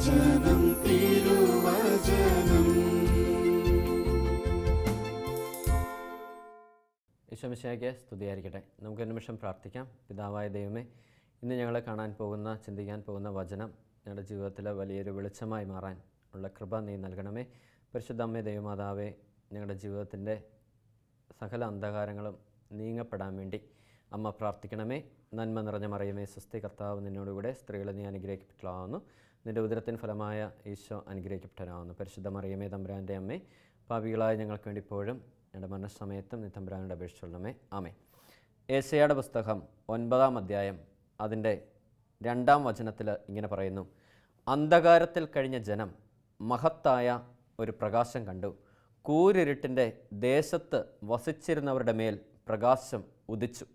തിരുവചനം തിരുവചനം. ഈശോമിശിഹായ്ക്ക് സ്തുതിയായിരിക്കട്ടെ. നമുക്ക് നിമിഷം പ്രാർത്ഥിക്കാം. പിതാവായ ദൈവമേ, ഇന്ന് ഞങ്ങൾ കാണാൻ പോകുന്ന, ചിന്തിക്കാൻ പോകുന്ന വചനം ഞങ്ങളുടെ ജീവിതത്തിലെ വലിയൊരു വെളിച്ചമായി മാറാൻ ഉള്ള കൃപ നീ നൽകണമേ. പരിശുദ്ധ അമ്മേ, ദൈവമാതാവേ, ഞങ്ങളുടെ ജീവിതത്തിൻ്റെ സകല അന്ധകാരങ്ങളും നീങ്ങപ്പെടാൻ വേണ്ടി അമ്മ പ്രാർത്ഥിക്കണമേ. നന്മ നിറഞ്ഞ മറിയമേ, സ്വസ്തി, കർത്താവ് നിന്നോടുകൂടെ, സ്ത്രീകളെ നീ അനുഗ്രഹിക്കപ്പെട്ടവളാവുന്നു, നിൻ്റെ ഉദരത്തിൻ ഫലമായ ഈശോ അനുഗ്രഹിക്കപ്പെട്ടവനാവുന്നു. പരിശുദ്ധ മറിയമേ, തമ്പുരാൻ്റെ അമ്മേ, പാപികളായ ഞങ്ങൾക്ക് വേണ്ടി ഇപ്പോഴും ഞങ്ങളുടെ മരണസമയത്തും നീ തമ്പുരാനോട് അപേക്ഷിച്ചുള്ളമേ. ആമേൻ. ഏശയ്യായുടെ പുസ്തകം 9-ാം അധ്യായം അതിൻ്റെ 2-ാം വചനത്തിൽ ഇങ്ങനെ പറയുന്നു: അന്ധകാരത്തിൽ കഴിഞ്ഞ ജനം മഹത്തായ ഒരു പ്രകാശം കണ്ടു. കൂരിരുട്ടിൻ്റെ ദേശത്ത് വസിച്ചിരുന്നവരുടെ മേൽ പ്രകാശം ഉദിച്ചു.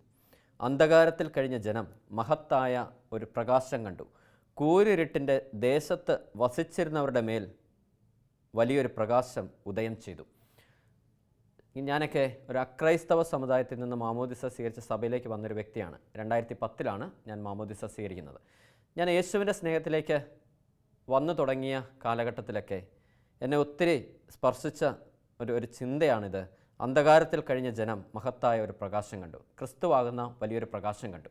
അന്ധകാരത്തിൽ കഴിഞ്ഞ ജനം മഹത്തായ ഒരു പ്രകാശം കണ്ടു. കൂരിരുട്ടിൻ്റെ ദേശത്ത് വസിച്ചിരുന്നവരുടെ മേൽ വലിയൊരു പ്രകാശം ഉദയം ചെയ്തു. ഞാനൊക്കെ ഒരു അക്രൈസ്തവ സമുദായത്തിൽ നിന്ന് മാമോദിസ സ്വീകരിച്ച സഭയിലേക്ക് വന്നൊരു വ്യക്തിയാണ്. 2010 ഞാൻ മാമോദിസ സ്വീകരിക്കുന്നത്. ഞാൻ യേശുവിൻ്റെ സ്നേഹത്തിലേക്ക് വന്നു തുടങ്ങിയ കാലഘട്ടത്തിലൊക്കെ എന്നെ ഒത്തിരി സ്പർശിച്ച ഒരു ചിന്തയാണിത്. അന്ധകാരത്തിൽ കഴിഞ്ഞ ജനം മഹത്തായ ഒരു പ്രകാശം കണ്ടു. ക്രിസ്തുവാകുന്ന വലിയൊരു പ്രകാശം കണ്ടു.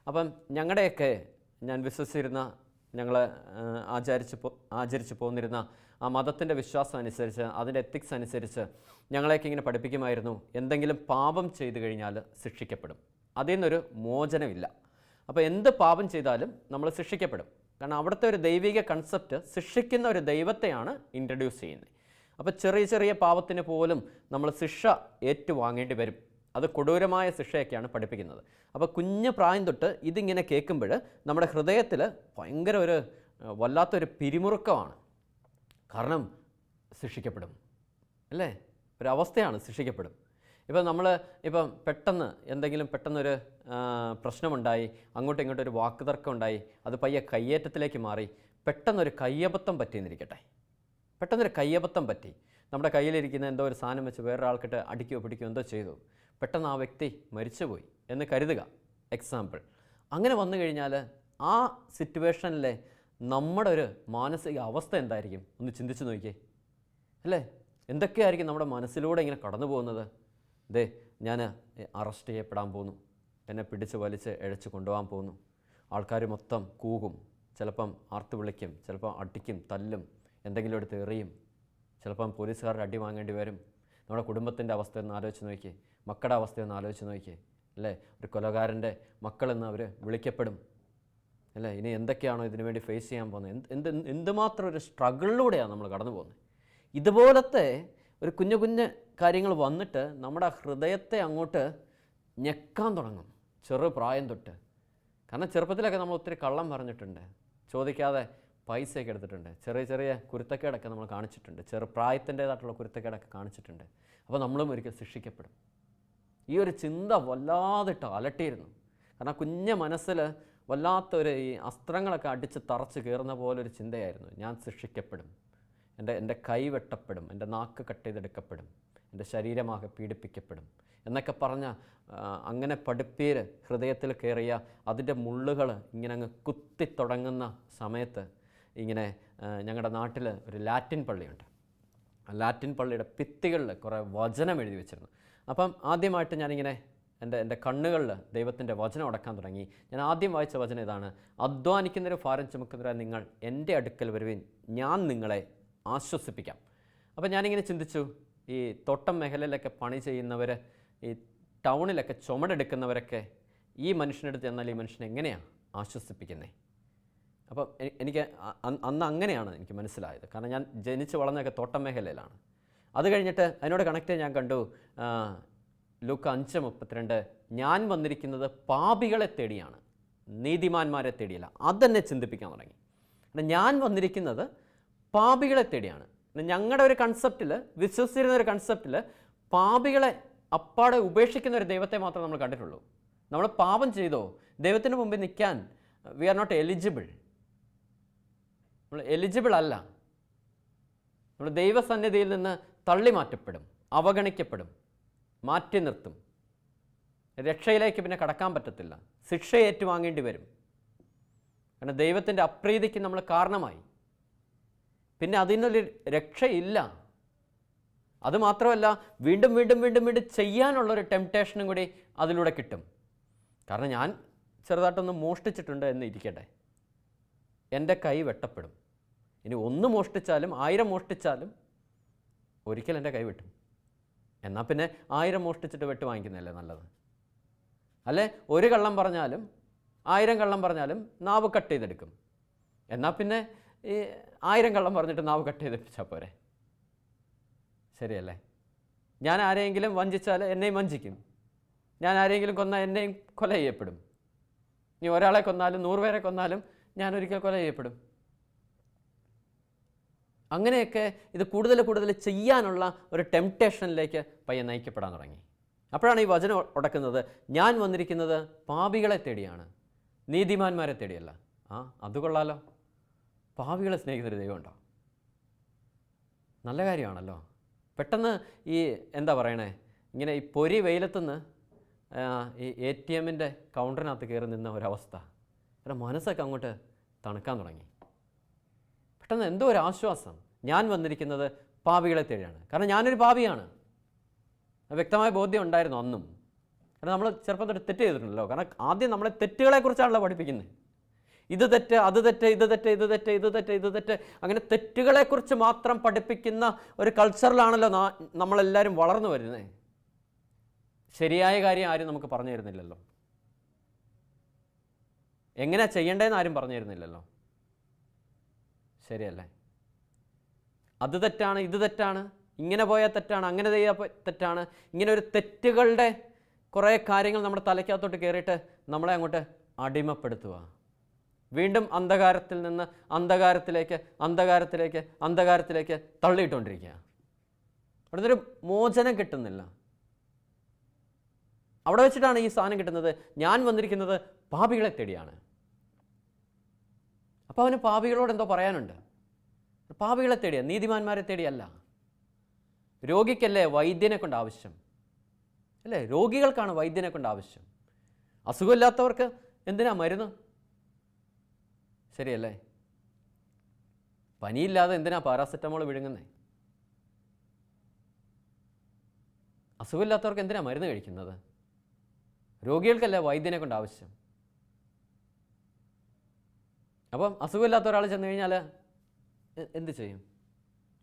അപ്പം ഞങ്ങളുടെയൊക്കെ ഞാൻ വിശ്വസിച്ചിരുന്ന, ഞങ്ങൾ ആചരിച്ചു പോന്നിരുന്ന ആ മതത്തിൻ്റെ വിശ്വാസം അനുസരിച്ച്, അതിൻ്റെ എത്തിക്സ് അനുസരിച്ച് ഞങ്ങളെയൊക്കെ ഇങ്ങനെ പഠിപ്പിക്കുമായിരുന്നു, എന്തെങ്കിലും പാപം ചെയ്തു കഴിഞ്ഞാൽ ശിക്ഷിക്കപ്പെടും, അതിൽ നിന്നൊരു മോചനമില്ല. അപ്പോൾ എന്ത് പാപം ചെയ്താലും നമ്മൾ ശിക്ഷിക്കപ്പെടും. കാരണം അവിടുത്തെ ഒരു ദൈവിക കൺസെപ്റ്റ് ശിക്ഷിക്കുന്ന ഒരു ദൈവത്തെയാണ് ഇൻട്രൊഡ്യൂസ് ചെയ്യുന്നത്. അപ്പോൾ ചെറിയ ചെറിയ പാപത്തിന് പോലും നമ്മൾ ശിക്ഷ ഏറ്റുവാങ്ങേണ്ടി വരും. അത് കൊടൂരമായ ശിക്ഷയൊക്കെയാണ് പഠിപ്പിക്കുന്നത്. അപ്പോൾ കുഞ്ഞു പ്രായം തൊട്ട് ഇതിങ്ങനെ കേൾക്കുമ്പോൾ നമ്മുടെ ഹൃദയത്തിൽ ഭയങ്കര ഒരു വല്ലാത്തൊരു പിരിമുറുക്കമാണ്. കാരണം ശിക്ഷിക്കപ്പെടും അല്ലേ, ഒരവസ്ഥയാണ്, ശിക്ഷിക്കപ്പെടും. ഇപ്പം പെട്ടെന്നൊരു പ്രശ്നമുണ്ടായി, അങ്ങോട്ടും ഇങ്ങോട്ടും ഒരു വാക്കുതർക്കം ഉണ്ടായി, അത് പയ്യെ കയ്യേറ്റത്തിലേക്ക് മാറി, പെട്ടെന്നൊരു കയ്യബദ്ധം പറ്റിയെന്നിരിക്കട്ടെ. പെട്ടെന്നൊരു കയ്യബദ്ധം പറ്റി, നമ്മുടെ കയ്യിലിരിക്കുന്ന എന്തോ ഒരു സാധനം വെച്ച് വേറൊരാൾക്കിട്ട് അടിക്കുകയോ പിടിക്കുകയോ എന്തോ ചെയ്തു, പെട്ടെന്ന് ആ വ്യക്തി മരിച്ചുപോയി എന്ന് കരുതുക, എക്സാമ്പിൾ. അങ്ങനെ വന്നു കഴിഞ്ഞാൽ ആ സിറ്റുവേഷനിലെ നമ്മുടെ ഒരു മാനസിക അവസ്ഥ എന്തായിരിക്കും ഒന്ന് ചിന്തിച്ച് നോക്കിയേ അല്ലേ. എന്തൊക്കെയായിരിക്കും നമ്മുടെ മനസ്സിലൂടെ ഇങ്ങനെ കടന്നു പോകുന്നത്? ഞാൻ അറസ്റ്റ് ചെയ്യപ്പെടാൻ പോകുന്നു, എന്നെ പിടിച്ച് വലിച്ച് ഇഴച്ച് കൊണ്ടുപോകാൻ പോകുന്നു, ആൾക്കാർ മൊത്തം കൂകും, ചിലപ്പം ആർത്ത് വിളിക്കും, ചിലപ്പം അടിക്കും, തല്ലും, എന്തെങ്കിലും എടുത്ത് എറിയും, ചിലപ്പം പോലീസുകാരുടെ അടി വാങ്ങേണ്ടി വരും. നമ്മുടെ കുടുംബത്തിൻ്റെ അവസ്ഥയൊന്ന് ആലോചിച്ച് നോക്കിയേ, മക്കളുടെ അവസ്ഥയൊന്ന് ആലോചിച്ച് നോക്കിയേ അല്ലേ. ഒരു കൊലകാരൻ്റെ മക്കളെന്ന് അവർ വിളിക്കപ്പെടും അല്ലേ. ഇനി എന്തൊക്കെയാണോ ഇതിനു വേണ്ടി ഫേസ് ചെയ്യാൻ പോകുന്നത്, എന്തുമാത്രം ഒരു സ്ട്രഗിളിലൂടെയാണ് നമ്മൾ കടന്നു പോകുന്നത്. ഇതുപോലത്തെ ഒരു കുഞ്ഞു കുഞ്ഞ് കാര്യങ്ങൾ വന്നിട്ട് നമ്മുടെ ഹൃദയത്തെ അങ്ങോട്ട് ഞെക്കാൻ തുടങ്ങും ചെറുപ്രായം തൊട്ട്. കാരണം ചെറുപ്പത്തിലൊക്കെ നമ്മൾ ഒത്തിരി കള്ളം പറഞ്ഞിട്ടുണ്ട്, ചോദിക്കാതെ പൈസയൊക്കെ എടുത്തിട്ടുണ്ട്, ചെറിയ ചെറിയ കുരുത്തക്കേടൊക്കെ നമ്മൾ കാണിച്ചിട്ടുണ്ട്, ചെറുപ്രായത്തിൻ്റേതായിട്ടുള്ള കുരുത്തക്കേടൊക്കെ കാണിച്ചിട്ടുണ്ട്. അപ്പോൾ നമ്മളും ഒരിക്കൽ ശിക്ഷിക്കപ്പെടും. ഈ ഒരു ചിന്ത വല്ലാതിട്ട് അലട്ടിയിരുന്നു. കാരണം കുഞ്ഞ മനസ്സിൽ വല്ലാത്തൊരു ഈ അസ്ത്രങ്ങളൊക്കെ അടിച്ച് തറച്ച് കയറുന്ന പോലൊരു ചിന്തയായിരുന്നു. ഞാൻ ശിക്ഷിക്കപ്പെടും, എൻ്റെ കൈ വെട്ടപ്പെടും, എൻ്റെ നാക്ക് കട്ട് ചെയ്തെടുക്കപ്പെടും, എൻ്റെ ശരീരമാകെ പീഡിപ്പിക്കപ്പെടും എന്നൊക്കെ പറഞ്ഞ അങ്ങനെ പഠിപ്പീര് ഹൃദയത്തിൽ കയറിയ അതിൻ്റെ മുള്ളുകൾ ഇങ്ങനെ അങ്ങ് കുത്തി തുടങ്ങുന്ന സമയത്ത് ഇങ്ങനെ ഞങ്ങളുടെ നാട്ടിൽ ഒരു ലാറ്റിൻ പള്ളിയുണ്ട്. ആ ലാറ്റിൻ പള്ളിയുടെ ഭിത്തികളിൽ കുറേ വചനം എഴുതി വെച്ചിരുന്നു. അപ്പം ആദ്യമായിട്ട് ഞാനിങ്ങനെ എൻ്റെ കണ്ണുകളിൽ ദൈവത്തിൻ്റെ വചനം അടക്കാൻ തുടങ്ങി. ഞാൻ ആദ്യം വായിച്ച വചനം ഇതാണ്: അധ്വാനിക്കുന്നവരും ഭാരം ചുമക്കുന്നവരായ നിങ്ങൾ എൻ്റെ അടുക്കൽ വരുവിൻ, ഞാൻ നിങ്ങളെ ആശ്വസിപ്പിക്കാം. അപ്പോൾ ഞാനിങ്ങനെ ചിന്തിച്ചു, ഈ തോട്ടം മേഖലയിലൊക്കെ പണി ചെയ്യുന്നവർ, ഈ ടൗണിലൊക്കെ ചുമടെടുക്കുന്നവരൊക്കെ ഈ മനുഷ്യനെടുത്ത് ചെന്നാൽ ഈ മനുഷ്യനെ എങ്ങനെയാണ് ആശ്വസിപ്പിക്കുന്നത്? അപ്പം എനിക്ക് അന്ന് അങ്ങനെയാണ് എനിക്ക് മനസ്സിലായത്. കാരണം ഞാൻ ജനിച്ച് വളർന്നതൊക്കെ തോട്ടം മേഖലയിലാണ്. അത് കഴിഞ്ഞിട്ട് അതിനോട് കണക്ട് ഞാൻ കണ്ടു ലൂക്ക 5:32, ഞാൻ വന്നിരിക്കുന്നത് പാപികളെ തേടിയാണ്, നീതിമാന്മാരെ തേടിയല്ല. അതെന്നെ ചിന്തിപ്പിക്കാൻ തുടങ്ങി. ഞാൻ വന്നിരിക്കുന്നത് പാപികളെ തേടിയാണ്. ഞങ്ങളുടെ ഒരു കൺസെപ്റ്റിൽ, വിശ്വസിച്ചിരുന്ന ഒരു കൺസെപ്റ്റിൽ, പാപികളെ അപ്പാടെ ഉപേക്ഷിക്കുന്ന ഒരു ദൈവത്തെ മാത്രമേ നമ്മൾ കണ്ടിട്ടുള്ളൂ. നമ്മൾ പാപം ചെയ്തോ ദൈവത്തിന് മുമ്പിൽ നിൽക്കാൻ വി ആർ നോട്ട് എലിജിബിൾ. നമ്മൾ എലിജിബിൾ അല്ല. നമ്മൾ ദൈവസന്നിധിയിൽ നിന്ന് തള്ളി മാറ്റപ്പെടും, അവഗണിക്കപ്പെടും, മാറ്റി നിർത്തും. രക്ഷയിലേക്ക് പിന്നെ കടക്കാൻ പറ്റത്തില്ല, ശിക്ഷ ഏറ്റുവാങ്ങേണ്ടി വരും. കാരണം ദൈവത്തിൻ്റെ അപ്രീതിക്ക് നമ്മൾ കാരണമായി. പിന്നെ അതിനൊരു രക്ഷയില്ല. അതുമാത്രമല്ല, വീണ്ടും വീണ്ടും വീണ്ടും വീണ്ടും ചെയ്യാനുള്ളൊരു ടെംപ്റ്റേഷനും കൂടി അതിലൂടെ കിട്ടും. കാരണം ഞാൻ ചെറുതായിട്ടൊന്ന് മോഷ്ടിച്ചിട്ടുണ്ട് എന്ന് ഇരിക്കട്ടെ, എൻ്റെ കൈ വെട്ടപ്പെടും. ഇനി 1 മോഷ്ടിച്ചാലും 1000 മോഷ്ടിച്ചാലും ഒരിക്കൽ എൻ്റെ കൈ വെട്ടും. എന്നാൽ പിന്നെ 1000 മോഷ്ടിച്ചിട്ട് വെട്ട് വാങ്ങിക്കുന്നതല്ലേ നല്ലത്? അല്ലേ, 1 കള്ളം പറഞ്ഞാലും 1000 കള്ളം പറഞ്ഞാലും നാവ് കട്ട് ചെയ്തെടുക്കും. എന്നാൽ പിന്നെ ഈ 1000 കള്ളം പറഞ്ഞിട്ട് നാവ് കട്ട് ചെയ്തെടുപ്പിച്ചാൽ പോരെ? ശരിയല്ലേ? ഞാൻ ആരെയെങ്കിലും വഞ്ചിച്ചാൽ എന്നെയും വഞ്ചിക്കും. ഞാൻ ആരെങ്കിലും കൊന്നാൽ എന്നെയും കൊല ചെയ്യപ്പെടും. നീ ഒരാളെ കൊന്നാലും 100 പേരെ കൊന്നാലും ഞാൻ ഒരിക്കൽ കൊല ചെയ്യപ്പെടും. അങ്ങനെയൊക്കെ ഇത് കൂടുതൽ കൂടുതൽ ചെയ്യാനുള്ള ഒരു ടെംപ്റ്റേഷനിലേക്ക് പയ്യെ നയിക്കപ്പെടാൻ തുടങ്ങി. അപ്പോഴാണ് ഈ വചനം ഉടക്കുന്നത്, ഞാൻ വന്നിരിക്കുന്നത് പാപികളെ തേടിയാണ്, നീതിമാന്മാരെ തേടിയല്ല. അത് കൊള്ളാലോ. പാപികളെ സ്നേഹിക്കുന്നൊരു ദൈവമുണ്ടോ? നല്ല കാര്യമാണല്ലോ. പെട്ടെന്ന് ഈ എന്താ പറയണേ, ഇങ്ങനെ ഈ പൊരി വെയിലത്തുനിന്ന് ഈ ATMൻ്റെ കൗണ്ടറിനകത്ത് കയറി നിന്ന ഒരവസ്ഥ, എൻ്റെ മനസ്സൊക്കെ അങ്ങോട്ട് തണുക്കാൻ തുടങ്ങി. പെട്ടെന്ന് എന്തോ ഒരു ആശ്വാസം. ഞാൻ വന്നിരിക്കുന്നത് പാപികളെ തേടിയാണ്. കാരണം ഞാനൊരു പാപിയാണ്. വ്യക്തമായ ബോധ്യം ഉണ്ടായിരുന്നു അന്നും. കാരണം നമ്മൾ ചെറുപ്പം തൊട്ട് തെറ്റ് ചെയ്തിട്ടുണ്ടല്ലോ. കാരണം ആദ്യം നമ്മളെ തെറ്റുകളെക്കുറിച്ചാണല്ലോ പഠിപ്പിക്കുന്നത്. ഇത് തെറ്റ്, അത് തെറ്റ്, ഇത് തെറ്റ്, ഇത് തെറ്റ്, ഇത് തെറ്റ്, ഇത് തെറ്റ്, അങ്ങനെ തെറ്റുകളെക്കുറിച്ച് മാത്രം പഠിപ്പിക്കുന്ന ഒരു കൾച്ചറിലാണല്ലോ നമ്മളെല്ലാവരും വളർന്നു വരുന്നത്. ശരിയായ കാര്യം ആരും നമുക്ക് പറഞ്ഞു തരുന്നില്ലല്ലോ. എങ്ങനെയാ ചെയ്യേണ്ടതെന്ന് ആരും പറഞ്ഞു തരുന്നില്ലല്ലോ. ശരിയല്ലേ? അത് തെറ്റാണ്, ഇത് തെറ്റാണ്, ഇങ്ങനെ പോയാൽ തെറ്റാണ്, അങ്ങനെ ചെയ്യാൻ തെറ്റാണ്, ഇങ്ങനെ ഒരു തെറ്റുകളുടെ കുറേ കാര്യങ്ങൾ നമ്മുടെ തലയ്ക്കകത്തോട്ട് കയറിയിട്ട് നമ്മളെ അങ്ങോട്ട് അടിമപ്പെടുത്തുക. വീണ്ടും അന്ധകാരത്തിൽ നിന്ന് അന്ധകാരത്തിലേക്ക് അന്ധകാരത്തിലേക്ക് അന്ധകാരത്തിലേക്ക് തള്ളിയിട്ടുകൊണ്ടിരിക്കുക. അവിടുന്നൊരു മോചനം കിട്ടുന്നില്ല. അവിടെ വെച്ചിട്ടാണ് ഈ സാധനം കിട്ടുന്നത്. ഞാൻ വന്നിരിക്കുന്നത് പാപികളെ തേടിയാണ്. അപ്പോൾ അവന് പാപികളോട് എന്തോ പറയാനുണ്ട്. പാപികളെ തേടിയ, നീതിമാന്മാരെ തേടിയല്ല. രോഗിക്കല്ലേ വൈദ്യനെ കൊണ്ട് ആവശ്യം? അല്ലേ, രോഗികൾക്കാണ് വൈദ്യനെ കൊണ്ട് ആവശ്യം. അസുഖമില്ലാത്തവർക്ക് എന്തിനാ മരുന്ന്? ശരിയല്ലേ? പനിയില്ലാതെ എന്തിനാ പാരാസെറ്റമോൾ വിഴുങ്ങുന്നേ? അസുഖമില്ലാത്തവർക്ക് എന്തിനാ മരുന്ന് കഴിക്കുന്നത്? രോഗികൾക്കല്ലേ വൈദ്യനെ കൊണ്ട് ആവശ്യം. അപ്പം അസുഖമില്ലാത്ത ഒരാൾ ചെന്ന് കഴിഞ്ഞാൽ എന്ത് ചെയ്യും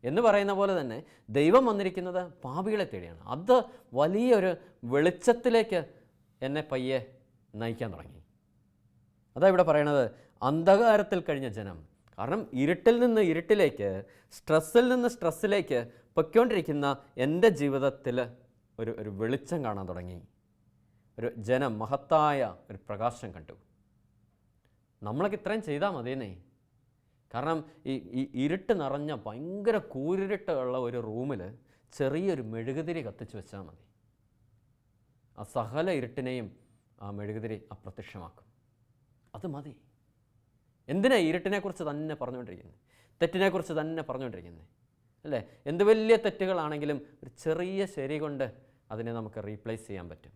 എന്ന് പറയുന്ന പോലെ തന്നെ ദൈവം വന്നിരിക്കുന്നത് പാപികളെ തേടിയാണ്. അത് വലിയൊരു വെളിച്ചത്തിലേക്ക് എന്നെ പയ്യെ നയിക്കാൻ തുടങ്ങി. അതാ ഇവിടെ പറയണത്, അന്ധകാരത്തിൽ കഴിഞ്ഞ ജനം. കാരണം ഇരുട്ടിൽ നിന്ന് ഇരുട്ടിലേക്ക്, സ്ട്രെസ്സിൽ നിന്ന് സ്ട്രെസ്സിലേക്ക് പൊയ്ക്കൊണ്ടിരിക്കുന്ന എൻ്റെ ജീവിതത്തിൽ ഒരു വെളിച്ചം കാണാൻ തുടങ്ങി. ഒരു ജനം, മഹത്തായ ഒരു പ്രകാശം കണ്ടു. നമ്മളൊക്കെ ഇത്രയും ചെയ്താൽ മതിയെന്നേ. കാരണം ഈ ഇരുട്ട് നിറഞ്ഞ ഭയങ്കര കൂരിരുട്ടുള്ള ഒരു റൂമിൽ ചെറിയൊരു മെഴുകുതിരി കത്തിച്ച് വെച്ചാൽ മതി. ആ സകല ഇരുട്ടിനെയും ആ മെഴുകുതിരി അപ്രത്യക്ഷമാക്കും. അത് മതി. എന്തിനാ ഇരുട്ടിനെക്കുറിച്ച് തന്നെ പറഞ്ഞുകൊണ്ടിരിക്കുന്നത്, തെറ്റിനെക്കുറിച്ച് തന്നെ പറഞ്ഞുകൊണ്ടിരിക്കുന്നത്? അല്ലേ, എന്ത് വലിയ തെറ്റുകളാണെങ്കിലും ഒരു ചെറിയ ശരി കൊണ്ട് അതിനെ നമുക്ക് റീപ്ലേസ് ചെയ്യാൻ പറ്റും.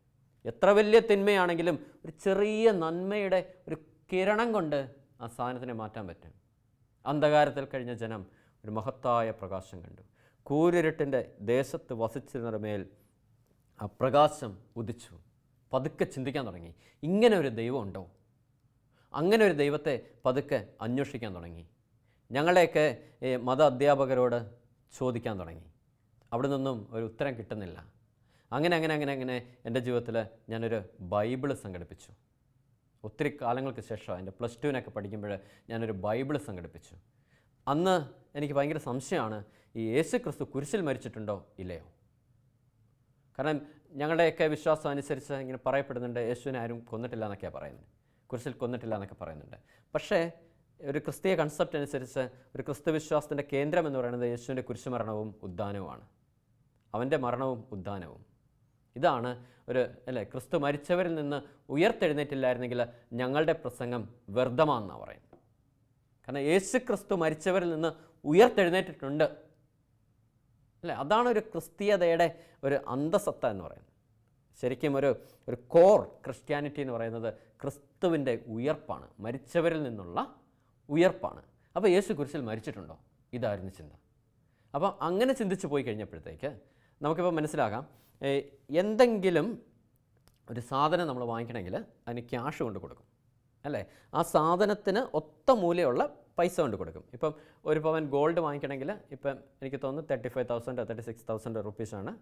എത്ര വലിയ തിന്മയാണെങ്കിലും ഒരു ചെറിയ നന്മയുടെ ഒരു കിരണം കൊണ്ട് ആ സാധനത്തിനെ മാറ്റാൻ പറ്റും. അന്ധകാരത്തിൽ കഴിഞ്ഞ ജനം ഒരു മഹത്തായ പ്രകാശം കണ്ടു. കൂരിരുട്ടിൻ്റെ ദേശത്ത് വസിച്ചിരുന്നവരുടെ മേൽ ആ പ്രകാശം ഉദിച്ചു. പതുക്കെ ചിന്തിക്കാൻ തുടങ്ങി, ഇങ്ങനെ ഒരു ദൈവം ഉണ്ടോ? അങ്ങനെ ഒരു ദൈവത്തെ പതുക്കെ അന്വേഷിക്കാൻ തുടങ്ങി. ഞങ്ങളുടെയൊക്കെ മത അധ്യാപകരോട് ചോദിക്കാൻ തുടങ്ങി. അവിടെ നിന്നും ഒരു ഉത്തരം കിട്ടുന്നില്ല. അങ്ങനെ എൻ്റെ ജീവിതത്തിൽ ഞാനൊരു ബൈബിള് സംഘടിപ്പിച്ചു. ഒത്തിരി കാലങ്ങൾക്ക് ശേഷം എൻ്റെ +2 പഠിക്കുമ്പോൾ ഞാനൊരു ബൈബിള് സംഘടിപ്പിച്ചു. അന്ന് എനിക്ക് ഭയങ്കര സംശയമാണ്, ഈ യേശു ക്രിസ്തു കുരിശിൽ മരിച്ചിട്ടുണ്ടോ ഇല്ലയോ? കാരണം ഞങ്ങളുടെയൊക്കെ വിശ്വാസം അനുസരിച്ച് ഇങ്ങനെ പറയപ്പെടുന്നുണ്ട്, യേശുവിനെ ആരും കൊന്നിട്ടില്ല എന്നൊക്കെയാണ് പറയുന്നത്, കുരിശിൽ കൊന്നിട്ടില്ല എന്നൊക്കെ പറയുന്നുണ്ട്. പക്ഷേ ഒരു ക്രിസ്തീയ കൺസെപ്റ്റ് അനുസരിച്ച് ഒരു ക്രിസ്തു വിശ്വാസത്തിൻ്റെ കേന്ദ്രം എന്ന് പറയുന്നത് യേശുവിൻ്റെ കുരിശുമരണവും ഉദ്ധാനവുമാണ്. അവൻ്റെ മരണവും ഉദ്ധാനവും ഇതാണ് അല്ലേ, ക്രിസ്തു മരിച്ചവരിൽ നിന്ന് ഉയർത്തെഴുന്നേറ്റില്ലായിരുന്നെങ്കിൽ ഞങ്ങളുടെ പ്രസംഗം വ്യർത്ഥമാണെന്നാണ് പറയുന്നത്. കാരണം യേശു ക്രിസ്തു മരിച്ചവരിൽ നിന്ന് ഉയർത്തെഴുന്നേറ്റിട്ടുണ്ട് അല്ലേ. അതാണ് ഒരു ക്രിസ്തീയതയുടെ ഒരു അന്തസത്ത എന്ന് പറയുന്നത്. ശരിക്കും ഒരു കോർ ക്രിസ്ത്യാനിറ്റി എന്ന് പറയുന്നത് ക്രിസ്തുവിൻ്റെ ഉയർപ്പാണ്, മരിച്ചവരിൽ നിന്നുള്ള ഉയർപ്പാണ്. അപ്പോൾ യേശു കുരിശിൽ മരിച്ചിട്ടുണ്ടോ ഇതായിരുന്നു ചിന്ത. അപ്പം അങ്ങനെ ചിന്തിച്ച് പോയി കഴിഞ്ഞപ്പോഴത്തേക്ക് നമുക്കിപ്പോൾ മനസ്സിലാകാം, എന്തെങ്കിലും ഒരു സാധനം നമ്മൾ വാങ്ങിക്കണമെങ്കിൽ അതിന് ക്യാഷ് കൊണ്ട് കൊടുക്കും, അല്ലേ? ആ സാധനത്തിന് ഒത്ത മൂല്യമുള്ള പൈസ കൊണ്ട് കൊടുക്കും. ഇപ്പം ഒരു പവൻ ഗോൾഡ് വാങ്ങിക്കണമെങ്കിൽ ഇപ്പം എനിക്ക് തോന്നുന്നു 35,000 36,000 റുപ്പീസാണ്,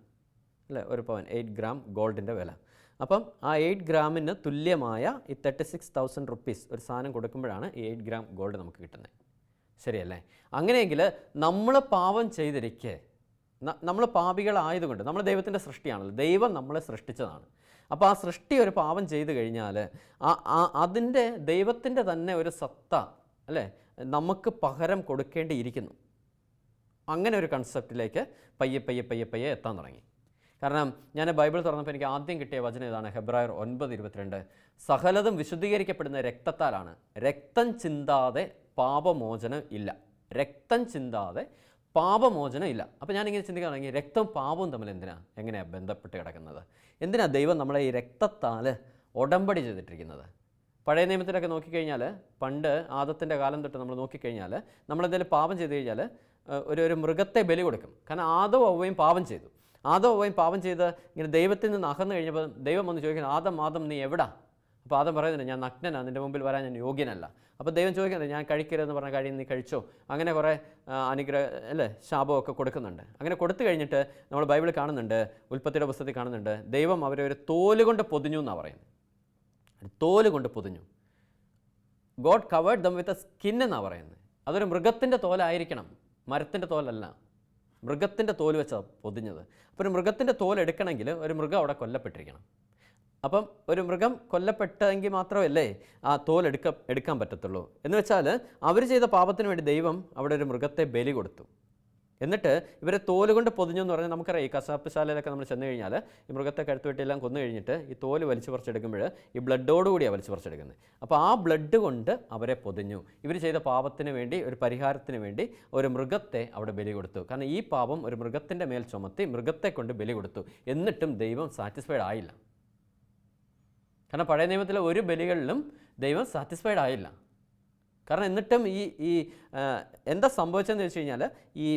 അല്ലേ, ഒരു പവൻ 8 ഗ്രാം ഗോൾഡിൻ്റെ വില. അപ്പം ആ 8 ഗ്രാമിന് തുല്യമായ ഈ 36,000 റുപ്പീസ് ഒരു സാധനം കൊടുക്കുമ്പോഴാണ് ഈ 8 ഗ്രാം ഗോൾഡ് നമുക്ക് കിട്ടുന്നത്. ശരിയല്ലേ? അങ്ങനെയെങ്കിൽ നമ്മൾ പാപം ചെയ്തിരിക്കെ, നമ്മൾ പാപികളായതുകൊണ്ട്, നമ്മൾ ദൈവത്തിൻ്റെ സൃഷ്ടിയാണല്ലോ, ദൈവം നമ്മളെ സൃഷ്ടിച്ചതാണ്. അപ്പോൾ ആ സൃഷ്ടി ഒരു പാപം ചെയ്തു കഴിഞ്ഞാൽ അതിൻ്റെ ദൈവത്തിൻ്റെ തന്നെ ഒരു സത്ത, അല്ലേ, നമുക്ക് പകരം കൊടുക്കേണ്ടിയിരിക്കുന്നു. അങ്ങനെ ഒരു കൺസെപ്റ്റിലേക്ക് പയ്യെ പയ്യെ പയ്യെ പയ്യെ എത്താൻ തുടങ്ങി. കാരണം ഞാൻ ബൈബിൾ തുറന്നപ്പോൾ എനിക്ക് ആദ്യം കിട്ടിയ വചനം ഇതാണ്, ഹെബ്രായർ 9:22. സകലതും വിശുദ്ധീകരിക്കപ്പെടുന്ന രക്തത്താലാണ്, രക്തം ചിന്താതെ പാപമോചനം ഇല്ല. രക്തം ചിന്താതെ പാപമോചനം ഇല്ല. അപ്പോൾ ഞാനിങ്ങനെ ചിന്തിക്കാൻ തുടങ്ങി, രക്തവും പാപവും തമ്മിൽ എങ്ങനെയാണ് ബന്ധപ്പെട്ട് കിടക്കുന്നത്? എന്തിനാണ് ദൈവം നമ്മളെ ഈ രക്തത്താൽ ഉടമ്പടി ചെയ്തിട്ടിരിക്കുന്നത്? പഴയ നിയമത്തിലൊക്കെ നോക്കിക്കഴിഞ്ഞാൽ, പണ്ട് ആദത്തിൻ്റെ കാലം തൊട്ട് നമ്മൾ നോക്കിക്കഴിഞ്ഞാൽ, നമ്മളെന്തെങ്കിലും പാപം ചെയ്ത് കഴിഞ്ഞാൽ ഒരു മൃഗത്തെ ബലി കൊടുക്കും. കാരണം ആദവും ഹവ്വയും പാപം ചെയ്തു. ആദവും ഹവ്വയും പാപം ചെയ്ത് ഇങ്ങനെ ദൈവത്തിൽ നിന്ന് അകന്നു കഴിഞ്ഞപ്പോൾ ദൈവം വന്ന് ചോദിക്കുന്നത്, ആദം നീ എവിടാ? അപ്പോൾ ആദം പറയുന്നുണ്ട്, ഞാൻ നഗ്നനാണ്, നിൻ്റെ മുമ്പിൽ വരാൻ ഞാൻ യോഗ്യനല്ല. അപ്പോൾ ദൈവം ചോദിക്കുന്നത്, ഞാൻ കഴിക്കരുതെന്ന് പറഞ്ഞ കാര്യം നീ കഴിച്ചോ? അങ്ങനെ കുറേ അല്ലേ, ശാപമൊക്കെ കൊടുക്കുന്നുണ്ട്. അങ്ങനെ കൊടുത്തു കഴിഞ്ഞിട്ട് നമ്മൾ ബൈബിളിൽ കാണുന്നുണ്ട്, ഉൽപ്പത്തിയുടെ പുസ്തകത്തിൽ കാണുന്നുണ്ട്, ദൈവം അവരെ ഒരു തോല് കൊണ്ട് പൊതിഞ്ഞു എന്നാണ് പറയുന്നത്. തോല് കൊണ്ട് പൊതിഞ്ഞു. God covered dum with a skin എന്നാണ് പറയുന്നത്. അതൊരു മൃഗത്തിൻ്റെ തോലായിരിക്കണം, മരത്തിൻ്റെ തോലല്ല. മൃഗത്തിൻ്റെ തോല് വെച്ചാണ് പൊതിഞ്ഞത്. അപ്പോൾ ഒരു മൃഗത്തിൻ്റെ തോൽ എടുക്കണമെങ്കിൽ ഒരു മൃഗം അവിടെ കൊല്ലപ്പെട്ടിരിക്കണം. അപ്പം ഒരു മൃഗം കൊല്ലപ്പെട്ടെങ്കിൽ മാത്രമല്ലേ ആ തോൽ എടുക്കാൻ പറ്റത്തുള്ളൂ. എന്ന് വെച്ചാൽ അവർ ചെയ്ത പാപത്തിന് വേണ്ടി ദൈവം അവിടെ ഒരു മൃഗത്തെ ബലി കൊടുത്തു. എന്നിട്ട് ഇവരെ തോല് കൊണ്ട് പൊതിഞ്ഞു എന്ന് പറഞ്ഞാൽ നമുക്കറിയാം, ഈ കശാപ്പുശാലയിലൊക്കെ നമ്മൾ ചെന്ന് കഴിഞ്ഞാൽ ഈ മൃഗത്തെ കഴുത്ത് വെട്ടിയെല്ലാം കൊന്നു കഴിഞ്ഞിട്ട് ഈ തോല് വലിച്ചു പറിച്ചെടുക്കുമ്പോൾ ഈ ബ്ലഡോടുകൂടിയാണ് വലിച്ചു പറിച്ചെടുക്കുന്നത്. അപ്പോൾ ആ ബ്ലഡ് കൊണ്ട് അവരെ പൊതിഞ്ഞു. ഇവർ ചെയ്ത പാപത്തിന് വേണ്ടി, ഒരു പരിഹാരത്തിന് വേണ്ടി ഒരു മൃഗത്തെ അവിടെ ബലി കൊടുത്തു. കാരണം ഈ പാപം ഒരു മൃഗത്തിൻ്റെ മേൽ ചുമത്തി മൃഗത്തെ കൊണ്ട് ബലി കൊടുത്തു. എന്നിട്ടും ദൈവം സാറ്റിസ്ഫൈഡ് ആയില്ല. കാരണം പഴയ നിയമത്തിലെ ഒരു ബലികളിലും ദൈവം സാറ്റിസ്ഫൈഡ് ആയില്ല. കാരണം എന്നിട്ടും ഈ എന്താ സംഭവിച്ചതെന്ന് വെച്ച് കഴിഞ്ഞാൽ, ഈ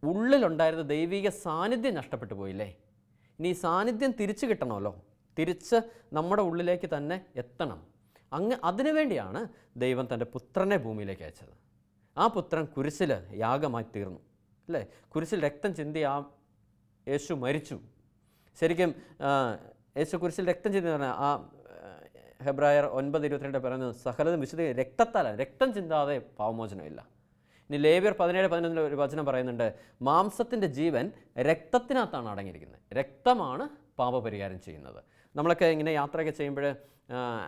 ഉള്ളിലുണ്ടായിരുന്ന ദൈവിക സാന്നിധ്യം നഷ്ടപ്പെട്ടു പോയില്ലേ? ഇനി ഈ സാന്നിധ്യം തിരിച്ചു കിട്ടണമല്ലോ, തിരിച്ച് നമ്മുടെ ഉള്ളിലേക്ക് തന്നെ എത്തണം. അതിനുവേണ്ടിയാണ് ദൈവം തൻ്റെ പുത്രനെ ഭൂമിയിലേക്ക് അയച്ചത്. ആ പുത്രൻ കുരിശിൽ യാഗമായി തീർന്നു, അല്ലേ? കുരിശിൽ രക്തം ചിന്തി യേശു മരിച്ചു. ശരിക്കും യേശു കുരിശിൽ രക്തം ചിന്തി പറഞ്ഞാൽ ആ ഹെബ്രായർ 9:22 പറയുന്നത്, സകലതും വിശുദ്ധ രക്തത്താലാണ്, രക്തം ചിന്താതെ പാപമോചനമില്ല. ഇനി ലേവ്യർ 17:11 ഒരു വചനം പറയുന്നുണ്ട്, മാംസത്തിൻ്റെ ജീവൻ രക്തത്തിനകത്താണ് അടങ്ങിയിരിക്കുന്നത്. രക്തമാണ് പാപപരിഹാരം ചെയ്യുന്നത്. നമ്മളൊക്കെ ഇങ്ങനെ യാത്രയൊക്കെ ചെയ്യുമ്പോൾ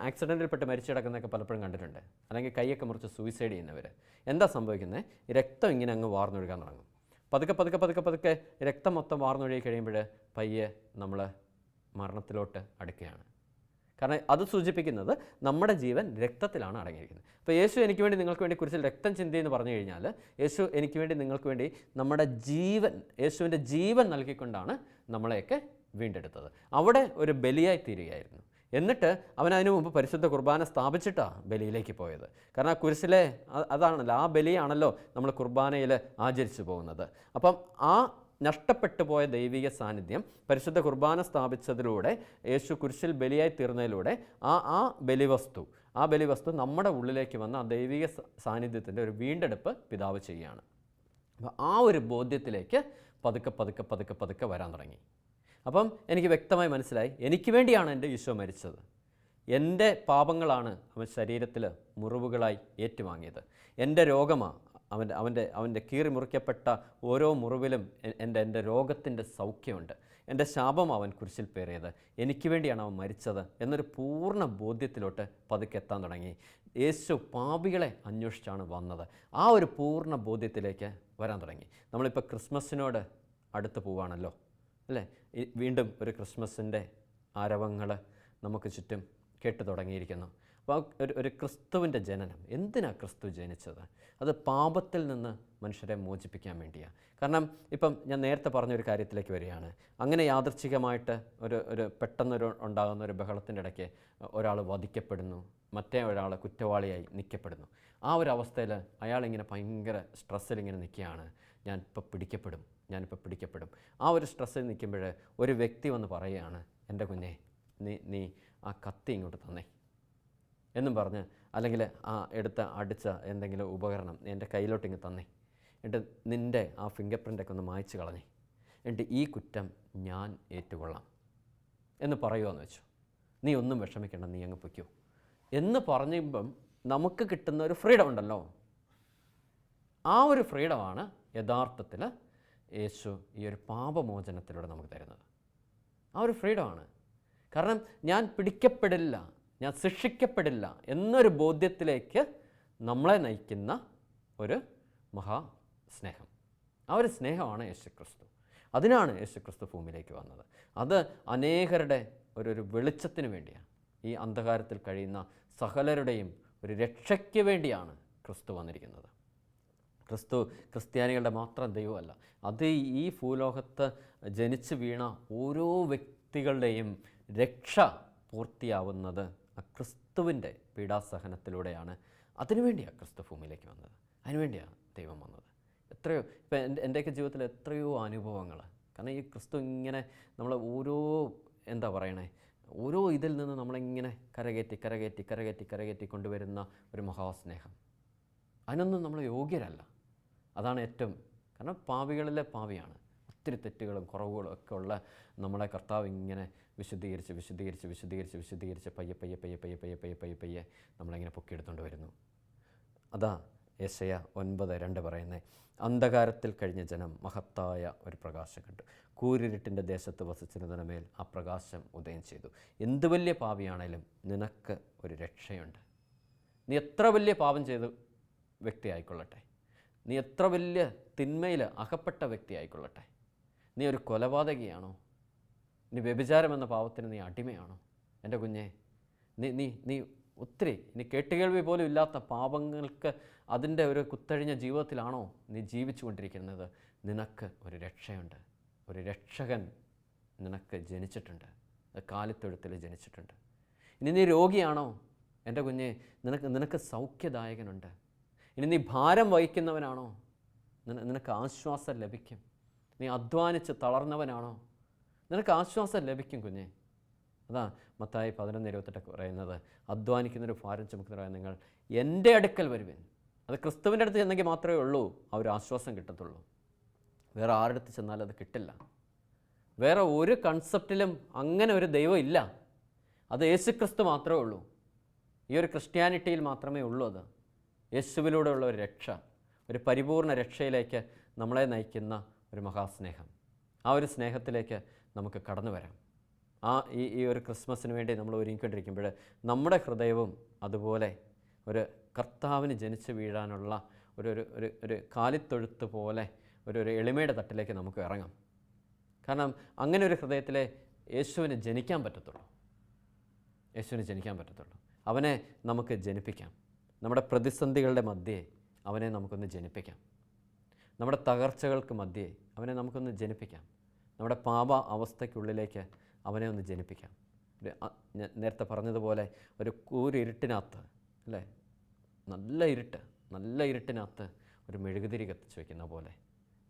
ആക്സിഡൻറ്റിൽപ്പെട്ട് മരിച്ചു കിടക്കുന്നതൊക്കെ പലപ്പോഴും കണ്ടിട്ടുണ്ട്. അല്ലെങ്കിൽ കൈയൊക്കെ മുറിച്ച് സൂയിസൈഡ് ചെയ്യുന്നവർ. എന്താ സംഭവിക്കുന്നത്? രക്തം ഇങ്ങനെ അങ്ങ് വാർന്നൊഴുകാൻ തുടങ്ങും. പതുക്കെ പതുക്കെ പതുക്കെ പതുക്കെ രക്തം മൊത്തം വാർന്നൊഴുകി കഴിയുമ്പോൾ പയ്യെ നമ്മൾ മരണത്തിലോട്ട് അടുക്കുകയാണ്. കാരണം അത് സൂചിപ്പിക്കുന്നത് നമ്മുടെ ജീവൻ രക്തത്തിലാണ് അടങ്ങിയിരിക്കുന്നത്. അപ്പോൾ യേശു എനിക്ക് വേണ്ടി നിങ്ങൾക്ക് വേണ്ടി കുരിശിൽ രക്തം ചിന്തി എന്ന് പറഞ്ഞു കഴിഞ്ഞാൽ, യേശു എനിക്ക് വേണ്ടി നിങ്ങൾക്ക് വേണ്ടി നമ്മുടെ ജീവൻ, യേശുവിൻ്റെ ജീവൻ നൽകിക്കൊണ്ടാണ് നമ്മളെയൊക്കെ വീണ്ടെടുത്തത്. അവിടെ ഒരു ബലിയായി തീരുകയായിരുന്നു. എന്നിട്ട് അവൻ അതിനു മുമ്പ് പരിശുദ്ധ കുർബാന സ്ഥാപിച്ചിട്ടാണ് ബലിയിലേക്ക് പോയത്. കാരണം ആ കുരിശിലെ അതാണല്ലോ, ആ ബലിയാണല്ലോ നമ്മൾ കുർബാനയിൽ ആചരിച്ചു പോകുന്നത്. അപ്പം ആ നഷ്ടപ്പെട്ടു പോയ ദൈവിക സാന്നിധ്യം പരിശുദ്ധ കുർബാന സ്ഥാപിച്ചതിലൂടെ, യേശു കുരിശിൽ ബലിയായി തീർന്നതിലൂടെ ആ ബലിവസ്തു നമ്മുടെ ഉള്ളിലേക്ക് വന്ന ആ ദൈവിക സാന്നിധ്യത്തിൻ്റെ ഒരു വീണ്ടെടുപ്പ് പിതാവ് ചെയ്യുകയാണ്. അപ്പോൾ ആ ഒരു ബോധ്യത്തിലേക്ക് പതുക്കെ പതുക്കെ പതുക്കെ പതുക്കെ വരാൻ തുടങ്ങി. അപ്പം എനിക്ക് വ്യക്തമായി മനസ്സിലായി, എനിക്ക് വേണ്ടിയാണ് എൻ്റെ ഈശോ മരിച്ചത്. എൻ്റെ പാപങ്ങളാണ് അവൻ ശരീരത്തിൽ മുറിവുകളായി ഏറ്റുവാങ്ങിയത്. എൻ്റെ രോഗമാണ് അവൻ്റെ കീറി മുറിക്കപ്പെട്ട ഓരോ മുറിവിലും എൻ്റെ രോഗത്തിൻ്റെ സൗഖ്യമുണ്ട്. എൻ്റെ ശാപം അവൻ കുരിശിൽ പേറിയത്. എനിക്ക് വേണ്ടിയാണ് അവൻ മരിച്ചത് എന്നൊരു പൂർണ്ണ ബോധ്യത്തിലോട്ട് പതുക്കെ എത്താൻ തുടങ്ങി. യേശു പാപികളെ അന്വേഷിച്ചാണ് വന്നത്. ആ ഒരു പൂർണ്ണ ബോധ്യത്തിലേക്ക് വരാൻ തുടങ്ങി. നമ്മളിപ്പോൾ ക്രിസ്മസിനോട് അടുത്ത് പോവുകയാണല്ലോ, അല്ലേ? വീണ്ടും ഒരു ക്രിസ്മസിൻ്റെ ആരവങ്ങൾ നമുക്ക് ചുറ്റും കേട്ടു തുടങ്ങിയിരിക്കുന്നു. അപ്പോൾ ഒരു ക്രിസ്തുവിൻ്റെ ജനനം, എന്തിനാണ് ക്രിസ്തു ജനിച്ചത്? അത് പാപത്തിൽ നിന്ന് മനുഷ്യരെ മോചിപ്പിക്കാൻ വേണ്ടിയാണ്. കാരണം ഇപ്പം ഞാൻ നേരത്തെ പറഞ്ഞൊരു കാര്യത്തിലേക്ക് വരികയാണ്. അങ്ങനെ യാദൃച്ഛികമായിട്ട് ഒരു പെട്ടെന്നൊരു ഉണ്ടാകുന്ന ഒരു ബഹളത്തിൻ്റെ ഇടയ്ക്ക് ഒരാൾ വധിക്കപ്പെടുന്നു, മറ്റേ ഒരാൾ കുറ്റവാളിയായി നിൽക്കപ്പെടുന്നു. ആ ഒരു അവസ്ഥയിൽ അയാളിങ്ങനെ ഭയങ്കര സ്ട്രെസ്സിലിങ്ങനെ നിൽക്കുകയാണ്. ഞാനിപ്പോൾ പിടിക്കപ്പെടും. ആ ഒരു സ്ട്രെസ്സിൽ നിൽക്കുമ്പോൾ ഒരു വ്യക്തി വന്ന് പറയുകയാണ്, എൻ്റെ കുഞ്ഞെ നീ ആ കത്തി ഇങ്ങോട്ട് തന്നേ എന്നും പറഞ്ഞ്, അല്ലെങ്കിൽ ആ അടിച്ച എന്തെങ്കിലും ഉപകരണം എൻ്റെ കയ്യിലോട്ടിങ്ങ് തന്നേ, എന്നിട്ട് നിൻ്റെ ആ ഫിംഗർ പ്രിൻ്റൊക്കെ ഒന്ന് മായ്ച്ച് കളഞ്ഞേ, എന്നിട്ട് ഈ കുറ്റം ഞാൻ ഏറ്റുകൊള്ളാം എന്ന് പറയുമെന്ന് വെച്ചു. നീ ഒന്നും വിഷമിക്കേണ്ട, നീ അങ്ങ് പൊയ്ക്കോ എന്ന് പറയുമ്പം നമുക്ക് കിട്ടുന്ന ഒരു ഫ്രീഡം ഉണ്ടല്ലോ. ആ ഒരു ഫ്രീഡമാണ് യഥാർത്ഥത്തിൽ യേശു ഈ ഒരു പാപമോചനത്തിലൂടെ നമുക്ക് തരുന്നത്. ആ ഒരു ഫ്രീഡമാണ്. കാരണം ഞാൻ പിടിക്കപ്പെടില്ല, ഞാൻ ശിക്ഷിക്കപ്പെടില്ല എന്നൊരു ബോധ്യത്തിലേക്ക് നമ്മളെ നയിക്കുന്ന ഒരു മഹാസ്നേഹം. ആ ഒരു സ്നേഹമാണ് യേശുക്രിസ്തു. അതിനാണ് യേശുക്രിസ്തു ഭൂമിയിലേക്ക് വന്നത്. അത് അനേകരുടെ ഒരു വെളിച്ചത്തിന് വേണ്ടിയാണ്. ഈ അന്ധകാരത്തിൽ കഴിയുന്ന സകലരുടെയും ഒരു രക്ഷയ്ക്ക് വേണ്ടിയാണ് ക്രിസ്തു വന്നിരിക്കുന്നത്. ക്രിസ്തു ക്രിസ്ത്യാനികളുടെ മാത്രം ദൈവമല്ല, അത് ഈ ഭൂലോകത്ത് ജനിച്ചു വീണ ഓരോ വ്യക്തികളുടെയും രക്ഷ പൂർത്തിയാവുന്നത് ആ ക്രിസ്തുവിൻ്റെ പീഡാസഹനത്തിലൂടെയാണ്. അതിനുവേണ്ടിയാണ് ക്രിസ്തു ഭൂമിയിലേക്ക് വന്നത്, അതിനുവേണ്ടിയാണ് ദൈവം വന്നത്. എത്രയോ ഇപ്പം എൻ്റെയൊക്കെ ജീവിതത്തിൽ എത്രയോ അനുഭവങ്ങൾ. കാരണം ഈ ക്രിസ്തു ഇങ്ങനെ നമ്മൾ ഓരോ ഇതിൽ നിന്ന് നമ്മളിങ്ങനെ കരകയറ്റി കൊണ്ടുവരുന്ന ഒരു മഹാസ്നേഹം. അതിനൊന്നും നമ്മൾ യോഗ്യരല്ല. അതാണ് ഏറ്റവും, കാരണം പാപികളിലെ പാപിയാണ്. ഒത്തിരി തെറ്റുകളും കുറവുകളും ഒക്കെ ഉള്ള നമ്മളെ കർത്താവ് ഇങ്ങനെ വിശുദ്ധീകരിച്ച് പയ്യെ നമ്മളിങ്ങനെ പൊക്കിയെടുത്തുകൊണ്ട് വരുന്നു. അതാ യെശയ്യാ 9:2 പറയുന്നത്, അന്ധകാരത്തിൽ കഴിഞ്ഞ ജനം മഹത്തായ ഒരു പ്രകാശം കണ്ടു, കൂരിരുട്ടിൻ്റെ ദേശത്ത് വസിച്ചിരുന്നതിന് മേൽ ആ പ്രകാശം ഉദയം ചെയ്തു. എന്ത് വലിയ പാപിയാണേലും നിനക്ക് ഒരു രക്ഷയുണ്ട്. നീ എത്ര വലിയ പാപം ചെയ്ത വ്യക്തി ആയിക്കൊള്ളട്ടെ, നീ എത്ര വലിയ തിന്മയിൽ അകപ്പെട്ട വ്യക്തി ആയിക്കൊള്ളട്ടെ, നീ ഒരു കൊലപാതകിയാണോ, നീ വ്യഭിചാരം എന്ന പാപത്തിന് നീ അടിമയാണോ, എൻ്റെ കുഞ്ഞെ, നീ ഒത്തിരി ഇനി കേട്ടുകേൾവി പോലും ഇല്ലാത്ത പാപങ്ങൾക്ക് അതിൻ്റെ ഒരു കുത്തഴിഞ്ഞ ജീവിതത്തിലാണോ നീ ജീവിച്ചു കൊണ്ടിരിക്കുന്നത്, നിനക്ക് ഒരു രക്ഷയുണ്ട്. ഒരു രക്ഷകൻ നിനക്ക് ജനിച്ചിട്ടുണ്ട്, കാലിത്തൊഴുത്തിൽ ജനിച്ചിട്ടുണ്ട്. ഇനി നീ രോഗിയാണോ, എൻ്റെ കുഞ്ഞെ, നിനക്ക് സൗഖ്യദായകനുണ്ട്. ഇനി നീ ഭാരം വഹിക്കുന്നവനാണോ, നിനക്ക് ആശ്വാസം ലഭിക്കും. നീ അധ്വാനിച്ച് തളർന്നവനാണോ, നിനക്ക് ആശ്വാസം ലഭിക്കും കുഞ്ഞെ. അതാ മത്തായി 11:28 പറയുന്നത്, അധ്വാനിക്കുന്നൊരു ഭാരം ചുമക്കുന്നവരായ നിങ്ങൾ എൻ്റെ അടുക്കൽ വരുവിൻ. അത് ക്രിസ്തുവിൻ്റെ അടുത്ത് ചെന്നെങ്കിൽ മാത്രമേ ഉള്ളൂ ആ ഒരു ആശ്വാസം കിട്ടത്തുള്ളൂ. വേറെ ആരുടെ അടുത്ത് ചെന്നാലും അത് കിട്ടില്ല. വേറെ ഒരു കൺസെപ്റ്റിലും അങ്ങനെ ഒരു ദൈവം ഇല്ല. അത് യേശുക്രിസ്തു മാത്രമേ ഉള്ളൂ. ഈ ഒരു ക്രിസ്ത്യാനിറ്റിയിൽ മാത്രമേ ഉള്ളൂ. അത് യേശുവിലൂടെയുള്ള ഒരു രക്ഷ, ഒരു പരിപൂർണ രക്ഷയിലേക്ക് നമ്മളെ നയിക്കുന്ന ഒരു മഹാസ്നേഹം. ആ ഒരു സ്നേഹത്തിലേക്ക് നമുക്ക് കടന്നു വരാം. ഈ ഒരു ക്രിസ്മസിന് വേണ്ടി നമ്മൾ ഒരുങ്ങിക്കൊണ്ടിരിക്കുമ്പോൾ നമ്മുടെ ഹൃദയവും അതുപോലെ ഒരു കർത്താവിന് ജനിച്ചു വീഴാനുള്ള ഒരു കാലിത്തൊഴുത്ത് പോലെ ഒരു എളിമയുടെ തട്ടിലേക്ക് നമുക്ക് ഇറങ്ങാം. കാരണം അങ്ങനെ ഒരു ഹൃദയത്തിലെ യേശുവിന് ജനിക്കാൻ പറ്റത്തുള്ളൂ. അവനെ നമുക്ക് ജനിപ്പിക്കാം. നമ്മുടെ പ്രതിസന്ധികളുടെ മധ്യേ അവനെ നമുക്കൊന്ന് ജനിപ്പിക്കാം. നമ്മുടെ തകർച്ചകൾക്ക് മധ്യേ അവനെ നമുക്കൊന്ന് ജനിപ്പിക്കാം. നമ്മുടെ പാപ അവസ്ഥയ്ക്കുള്ളിലേക്ക് അവനെ ഒന്ന് ജനിപ്പിക്കാം. നേരത്തെ പറഞ്ഞതുപോലെ ഒരു കൂരിരുട്ടിനകത്ത്, അല്ലേ, നല്ല ഇരുട്ടിനകത്ത് ഒരു മെഴുകുതിരി കത്തിച്ച് വയ്ക്കുന്ന പോലെ,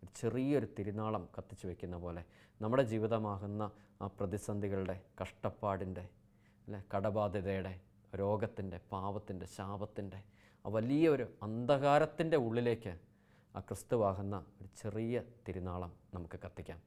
ഒരു ചെറിയൊരു തിരുനാളം കത്തിച്ച് വയ്ക്കുന്ന പോലെ നമ്മുടെ ജീവിതമാകുന്ന ആ പ്രതിസന്ധികളുടെ, കഷ്ടപ്പാടിൻ്റെ, അല്ലേ, കടബാധ്യതയുടെ, രോഗത്തിൻ്റെ, പാപത്തിൻ്റെ, ശാപത്തിൻ്റെ ആ വലിയൊരു അന്ധകാരത്തിൻ്റെ ഉള്ളിലേക്ക് ആ ക്രിസ്തുവാകുന്ന ഒരു ചെറിയ തിരുനാളം നമുക്ക് കത്തിക്കാം.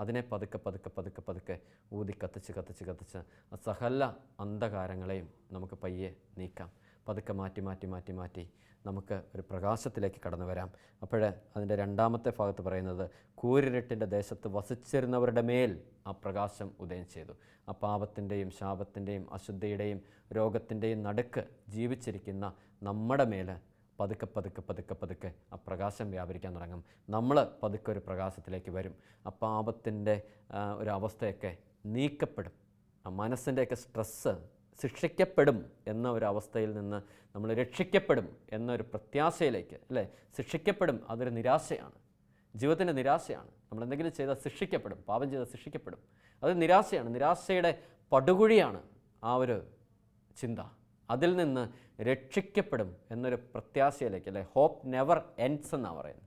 അതിനെ പതുക്കെ ഊതി കത്തിച്ച് ആ സകല അന്ധകാരങ്ങളെയും നമുക്ക് പയ്യെ നീക്കാം. പതുക്കെ മാറ്റി നമുക്ക് ഒരു പ്രകാശത്തിലേക്ക് കടന്നു വരാം. അപ്പോൾ അതിൻ്റെ രണ്ടാമത്തെ ഭാഗത്ത് പറയുന്നത്, കൂരിരുട്ടിൻ്റെ ദേശത്ത് വസിച്ചിരുന്നവരുടെ മേൽ ആ പ്രകാശം ഉദയം ചെയ്തു. ആ പാപത്തിൻ്റെയും ശാപത്തിൻ്റെയും അശുദ്ധിയുടെയും രോഗത്തിൻ്റെയും നടുക്ക് ജീവിച്ചിരിക്കുന്ന നമ്മുടെ മേൽ പതുക്കെ ആ പ്രകാശം വ്യാപരിക്കാൻ തുടങ്ങും. നമ്മൾ പതുക്കെ ഒരു പ്രകാശത്തിലേക്ക് വരും. ആ പാപത്തിൻ്റെ ഒരു അവസ്ഥയൊക്കെ നീക്കപ്പെടും. ആ മനസ്സിൻ്റെയൊക്കെ സ്ട്രെസ്സ് ശിക്ഷിക്കപ്പെടും എന്ന ഒരു അവസ്ഥയിൽ നിന്ന് നമ്മൾ രക്ഷിക്കപ്പെടും എന്നൊരു പ്രത്യാശയിലേക്ക്, അല്ലേ? ശിക്ഷിക്കപ്പെടും, അതൊരു നിരാശയാണ്, ജീവിതത്തിൻ്റെ നിരാശയാണ്. നമ്മൾ എന്തെങ്കിലും ചെയ്താൽ ശിക്ഷിക്കപ്പെടും, പാപം ചെയ്താൽ ശിക്ഷിക്കപ്പെടും, അത് നിരാശയാണ്, നിരാശയുടെ പടുകുഴിയാണ് ആ ഒരു ചിന്ത. അതിൽ നിന്ന് രക്ഷിക്കപ്പെടും എന്നൊരു പ്രത്യാശയിലേക്ക്, അല്ലേ? ഹോപ്പ് നെവർ എൻഡ്സ് എന്നാണ് പറയുന്നത്.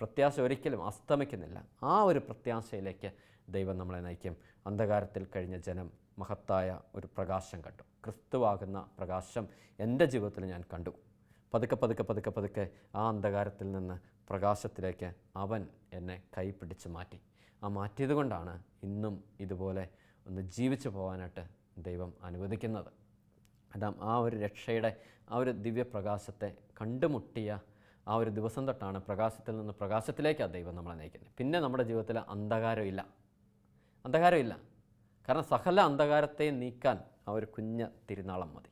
പ്രത്യാശ ഒരിക്കലും അസ്തമിക്കുന്നില്ല. ആ ഒരു പ്രത്യാശയിലേക്ക് ദൈവം നമ്മളെ നയിക്കും. അന്ധകാരത്തിൽ കഴിഞ്ഞ ജനം മഹത്തായ ഒരു പ്രകാശം കണ്ടു. ക്രിസ്തുവാകുന്ന പ്രകാശം എൻ്റെ ജീവിതത്തിൽ ഞാൻ കണ്ടു. പതുക്കെ പതുക്കെ പതുക്കെ പതുക്കെ ആ അന്ധകാരത്തിൽ നിന്ന് പ്രകാശത്തിലേക്ക് അവൻ എന്നെ കൈപിടിച്ച് മാറ്റി. ആ മാറ്റിയത് കൊണ്ടാണ് ഇന്നും ഇതുപോലെ ഒന്ന് ജീവിച്ചു പോകാനായിട്ട് ദൈവം അനുവദിക്കുന്നത്. അതാം ആ ഒരു രക്ഷയുടെ ആ ഒരു ദിവ്യപ്രകാശത്തെ കണ്ടുമുട്ടിയ ആ ഒരു ദിവസം തൊട്ടാണ് പ്രകാശത്തിൽ നിന്ന് പ്രകാശത്തിലേക്കാണ് ദൈവം നമ്മളെ നയിക്കുന്നത്. പിന്നെ നമ്മുടെ ജീവിതത്തിൽ അന്ധകാരമില്ല. കാരണം സകല അന്ധകാരത്തെ നീക്കാൻ ആ ഒരു കുഞ്ഞ തിരുനാളം മതി.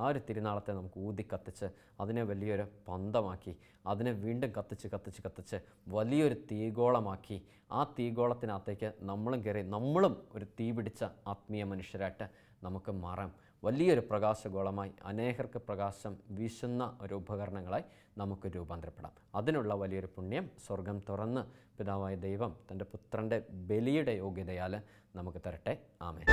ആ ഒരു തിരുനാളത്തെ നമുക്ക് ഊതി കത്തിച്ച് അതിനെ വലിയൊരു പന്തമാക്കി അതിനെ വീണ്ടും കത്തിച്ച് വലിയൊരു തീഗോളമാക്കി ആ തീഗോളത്തിനകത്തേക്ക് നമ്മളും കയറി നമ്മളും ഒരു തീ പിടിച്ച ആത്മീയ മനുഷ്യരായിട്ട് നമുക്ക് മാറാം. വലിയൊരു പ്രകാശഗോളമായി അനേകർക്ക് പ്രകാശം വീശുന്ന ഒരു ഉപകരണങ്ങളായി നമുക്ക് രൂപാന്തരപ്പെടാം. അതിനുള്ള വലിയൊരു പുണ്യം സ്വർഗം തുറന്ന് പിതാവായ ദൈവം തൻ്റെ പുത്രൻ്റെ ബലിയുടെ യോഗ്യതയാൽ നമുക്ക് തരട്ടെ. ആമേൻ.